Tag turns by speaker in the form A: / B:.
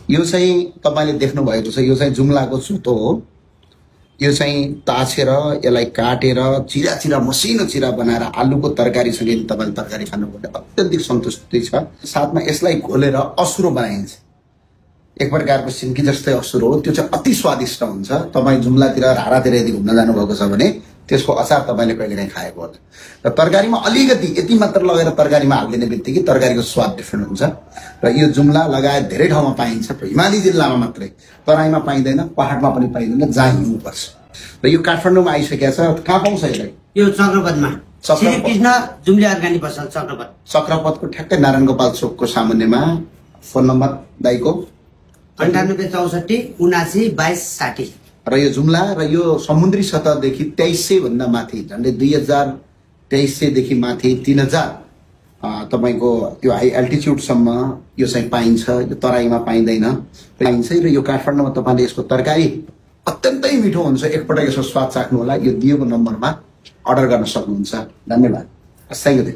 A: यो चाहिँ तपाईले देख्नु भएको छ, यो चाहिँ जुम्लाको चुतो हो। यो चाहिँ ताछेर यसलाई काटेर चिरा चिरा मसिनो चिरा बनाएर आलुको तरकारीसँगै तपाईले तरकारी खानुपर्ने अत्यन्त सन्तुष्टि छ। साथमा यसलाई घोलेर असुरो बनाइन्छ, एक प्रकारको सिन्की जस्तै असुरो हो। त्यो चाहिँ अति स्वादिष्ट हुन्छ। तपाई जुम्लातिर रारातिर यदि घुम्न जानु भएको छ भने त्यसको अचार तपाईले कहिलेकाहीँ खाएको होला। र तरकारीमा अलिकति यति मात्र लगेर तरकारीमा हाल्दिने बित्तिकै तरकारीको स्वाद डिफ्रेन्ट हुन्छ। र यो जुम्ला लगायत धेरै ठाउँमा पाइन्छ, हिमाली जिल्लामा मात्रै, तराईमा पाइँदैन, पहाडमा पनि पाइँदैन, जहाँ हिउँ पर्छ। र यो काठमाडौँमा आइसकेको छ। कहाँ पाउँछ यसलाई? यो
B: चक्रपथमा, श्री कृष्ण जुम्ले अर्गानिक पसल चक्रपथ।
A: चक्रपथको ठ्याक्कै नारायण गोपाल चोकको सामुन्नेमा। Phone number दाइको
B: 9864 79 22 60।
A: र यो जुम्ला र यो समुद्री सतहदेखि 2300 भन्दा माथि, झन्डै 2300 देखि माथि 3000 तपाईको त्यो हाई एल्टिट्युडसम्म यो चाहिँ पाइन्छ। यो तराईमा पाइँदैन, पाइन्छ। र यो काठमाडौँमा तपाईले यसको तरकारी अत्यन्तै मिठो हुन्छ। एकपटक यसको स्वाद चाख्नु होला। यो दिएको नम्बरमा अर्डर गर्न सक्नुहुन्छ। धन्यवाद। Thank you.